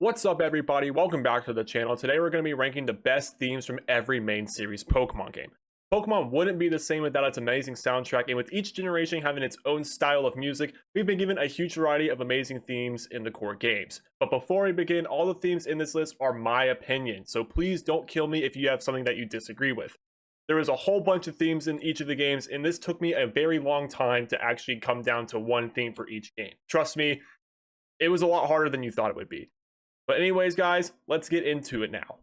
What's up, everybody? Welcome back to the channel. Today we're going to be ranking the best themes from every main series Pokemon game. Pokemon wouldn't be the same without its amazing soundtrack, and with each generation having its own style of music, we've been given a huge variety of amazing themes in the core games. But before we begin, all the themes in this list are my opinion, so please don't kill me if you have something that you disagree with. There is a whole bunch of themes in each of the games, and this took me a very long time to actually come down to one theme for each game. Trust me, it was a lot harder than you thought it would be. But anyways, guys, let's get into it now.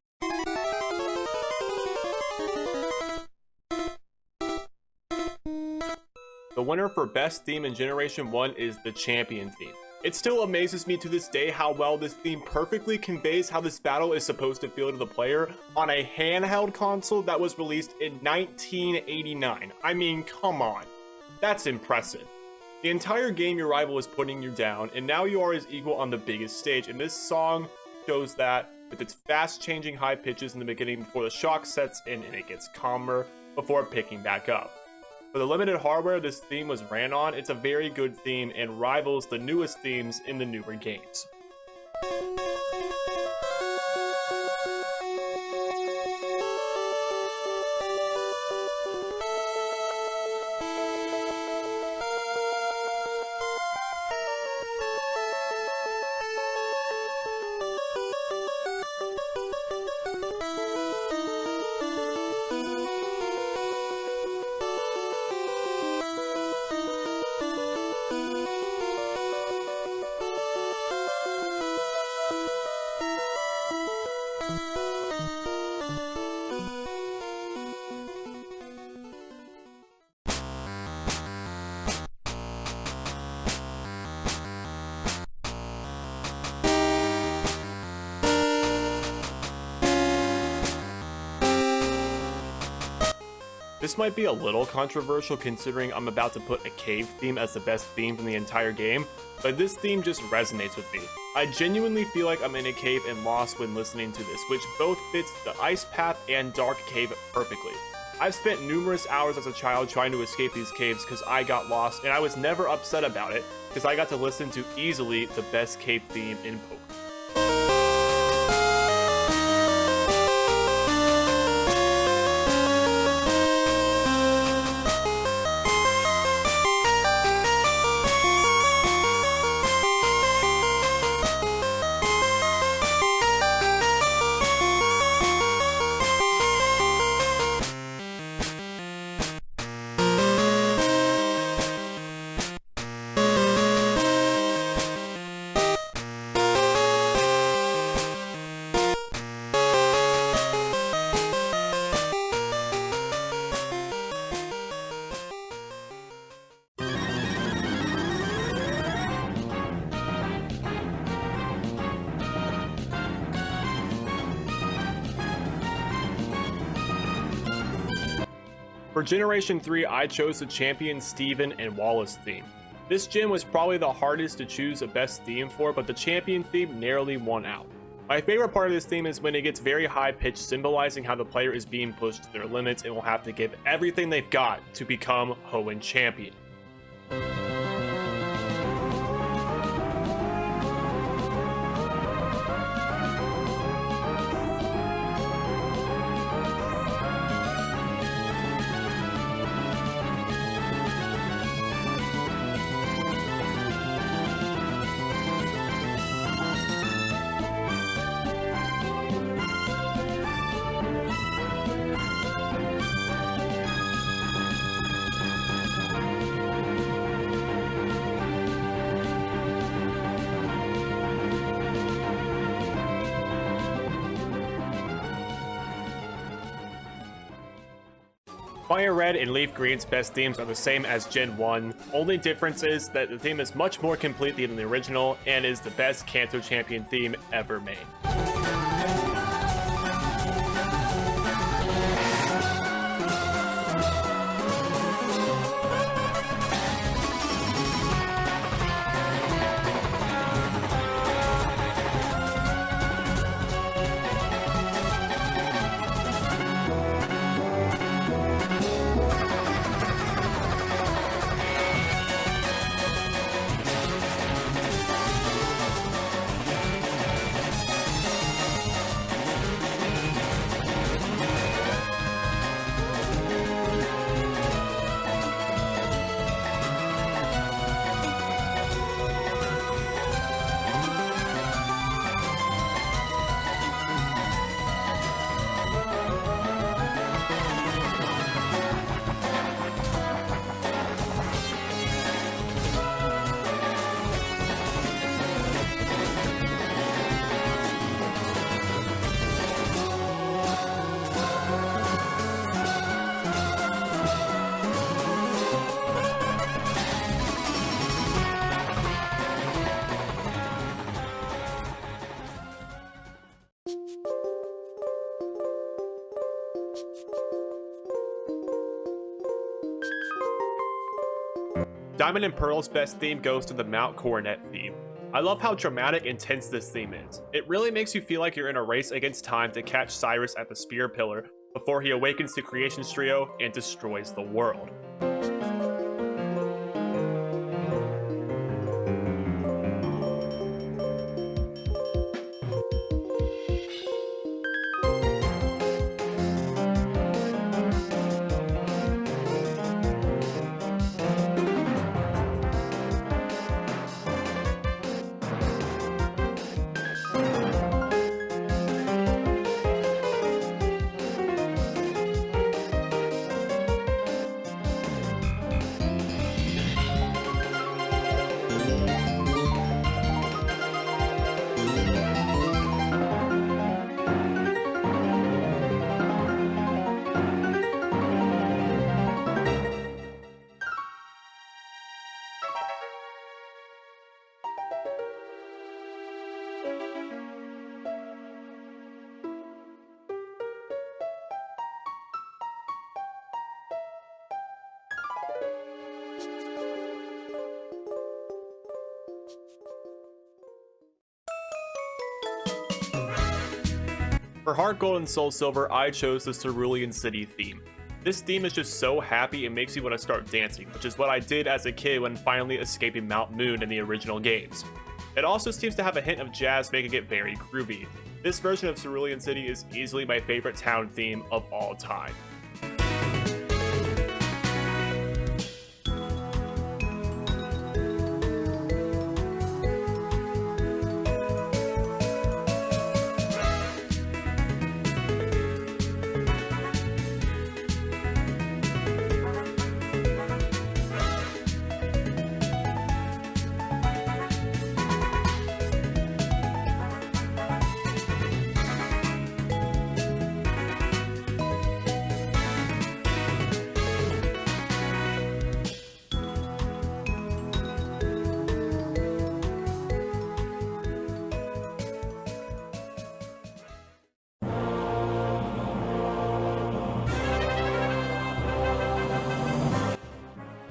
The winner for best theme in Generation 1 is the Champion theme. It still amazes me to this day how well this theme perfectly conveys how this battle is supposed to feel to the player on a handheld console that was released in 1989. I mean, come on. That's impressive. The entire game your rival is putting you down, and now you are his equal on the biggest stage, and this song shows that with its fast changing high pitches in the beginning before the shock sets in and it gets calmer before picking back up. For the limited hardware this theme was ran on, it's a very good theme and rivals the newest themes in the newer games. This might be a little controversial considering I'm about to put a cave theme as the best theme from the entire game, but this theme just resonates with me. I genuinely feel like I'm in a cave and lost when listening to this, which both fits the ice path and dark cave perfectly. I've spent numerous hours as a child trying to escape these caves because I got lost, and I was never upset about it because I got to listen to easily the best cave theme in Pokemon. For Generation 3, I chose the Champion, Steven, and Wallace theme. This gen was probably the hardest to choose a best theme for, but the Champion theme narrowly won out. My favorite part of this theme is when it gets very high pitched, symbolizing how the player is being pushed to their limits and will have to give everything they've got to become Hoenn Champion. Fire Red and Leaf Green's best themes are the same as Gen 1, only difference is that the theme is much more complete than the original and is the best Kanto Champion theme ever made. Diamond and Pearl's best theme goes to the Mount Coronet theme. I love how dramatic and tense this theme is. It really makes you feel like you're in a race against time to catch Cyrus at the Spear Pillar before he awakens to Creation's Trio and destroys the world. For Heartgold and Soulsilver, I chose the Cerulean City theme. This theme is just so happy it makes you want to start dancing, which is what I did as a kid when finally escaping Mount Moon in the original games. It also seems to have a hint of jazz, making it very groovy. This version of Cerulean City is easily my favorite town theme of all time.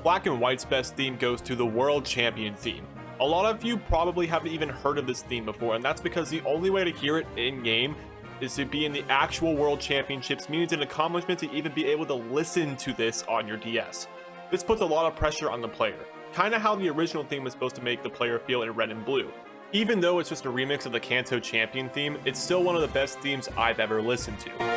Black and White's best theme goes to the World Champion theme. A lot of you probably haven't even heard of this theme before, and that's because the only way to hear it in-game is to be in the actual World Championships, meaning it's an accomplishment to even be able to listen to this on your DS. This puts a lot of pressure on the player, kinda how the original theme was supposed to make the player feel in Red and Blue. Even though it's just a remix of the Kanto Champion theme, it's still one of the best themes I've ever listened to.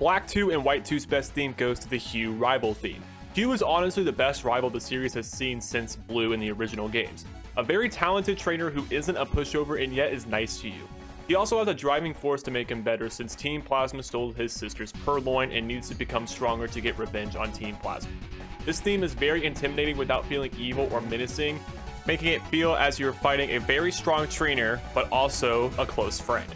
Black 2 and White 2's best theme goes to the Hue rival theme. Hue is honestly the best rival the series has seen since Blue in the original games. A very talented trainer who isn't a pushover and yet is nice to you. He also has a driving force to make him better since Team Plasma stole his sister's purloin and needs to become stronger to get revenge on Team Plasma. This theme is very intimidating without feeling evil or menacing, making it feel as you're fighting a very strong trainer but also a close friend.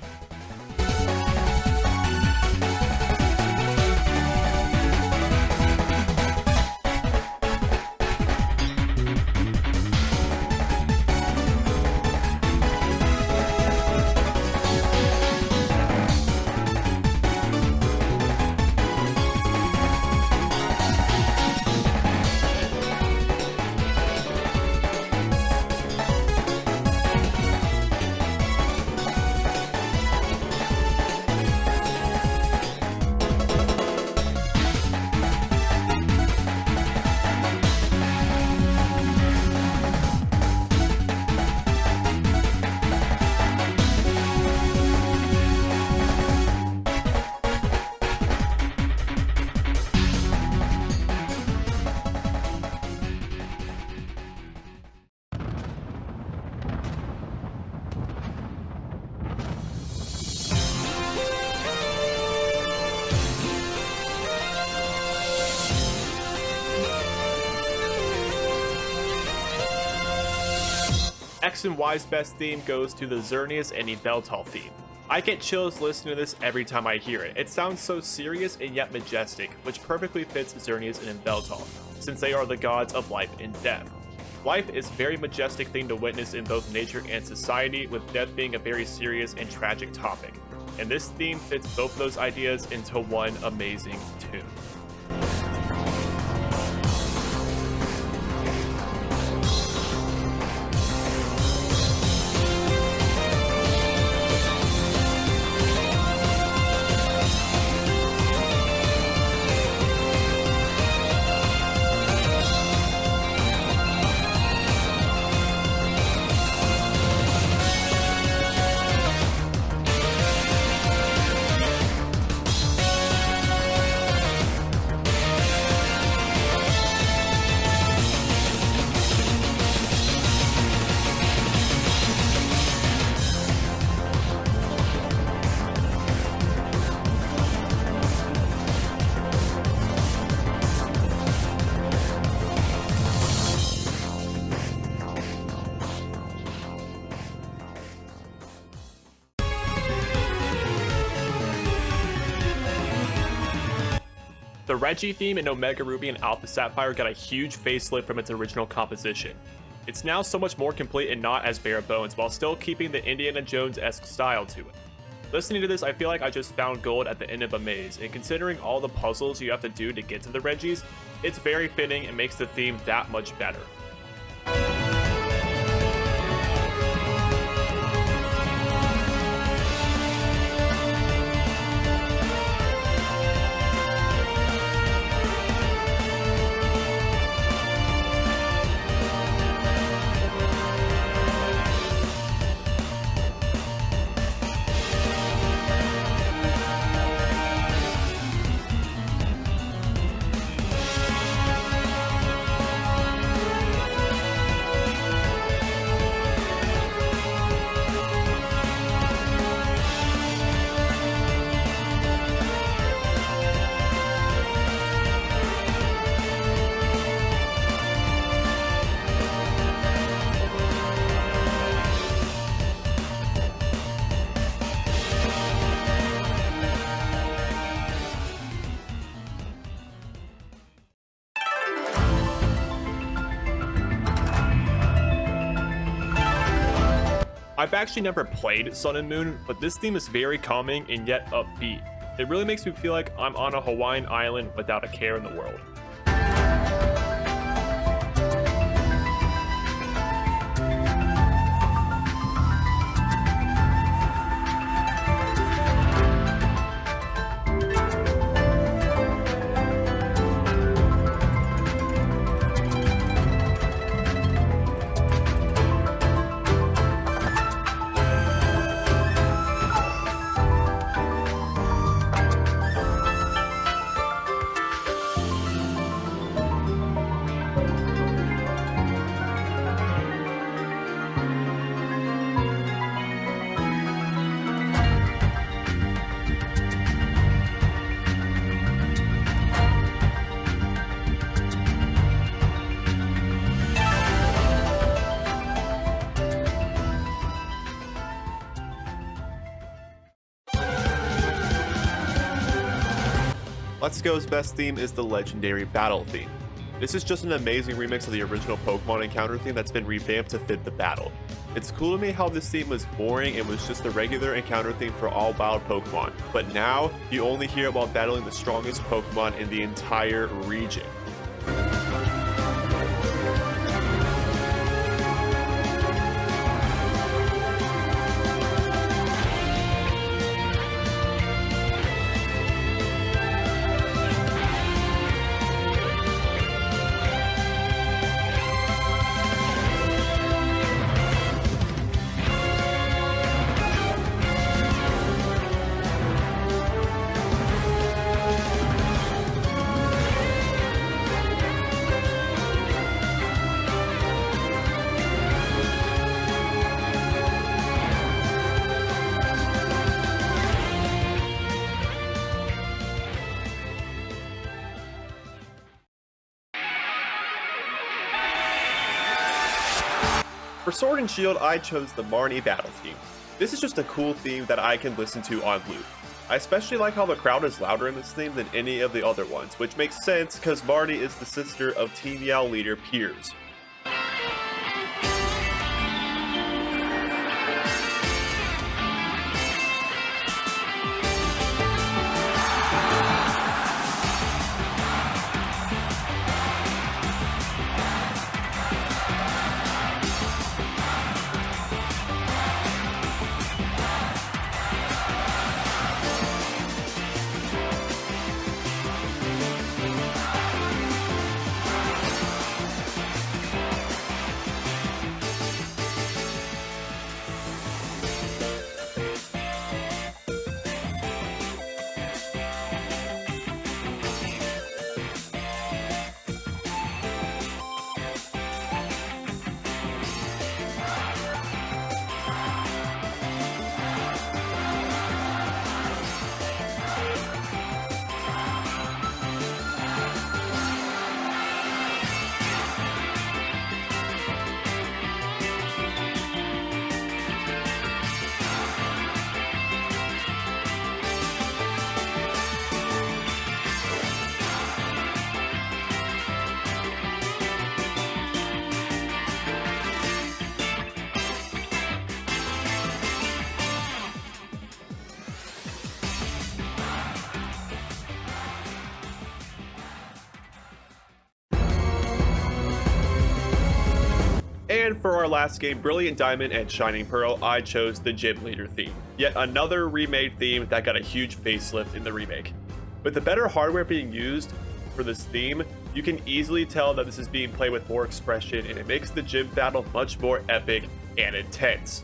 X and Y's best theme goes to the Xerneas and Yveltal theme. I get chills listening to this every time I hear it. It sounds so serious and yet majestic, which perfectly fits Xerneas and Yveltal, since they are the gods of life and death. Life is a very majestic thing to witness in both nature and society, with death being a very serious and tragic topic. And this theme fits both of those ideas into one amazing tune. The Reggie theme in Omega Ruby and Alpha Sapphire got a huge facelift from its original composition. It's now so much more complete and not as bare bones, while still keeping the Indiana Jones-esque style to it. Listening to this, I feel like I just found gold at the end of a maze, and considering all the puzzles you have to do to get to the Reggies, it's very fitting and makes the theme that much better. I've actually never played Sun and Moon, but this theme is very calming and yet upbeat. It really makes me feel like I'm on a Hawaiian island without a care in the world. Let's Go's best theme is the legendary battle theme. This is just an amazing remix of the original Pokemon encounter theme that's been revamped to fit the battle. It's cool to me how this theme was boring and was just the regular encounter theme for all wild Pokemon, but now you only hear it while battling the strongest Pokemon in the entire region. For Sword and Shield, I chose the Marnie battle theme. This is just a cool theme that I can listen to on loop. I especially like how the crowd is louder in this theme than any of the other ones, which makes sense because Marnie is the sister of Team Yao leader Piers. And for our last game, Brilliant Diamond and Shining Pearl, I chose the Gym Leader theme. Yet another remade theme that got a huge facelift in the remake. With the better hardware being used for this theme, you can easily tell that this is being played with more expression, and it makes the gym battle much more epic and intense.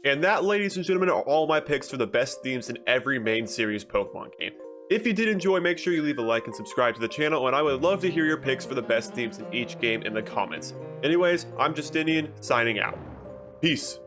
And that, ladies and gentlemen, are all my picks for the best themes in every main series Pokemon game. If you did enjoy, make sure you leave a like and subscribe to the channel, and I would love to hear your picks for the best themes in each game in the comments. Anyways, I'm Justinian, signing out. Peace.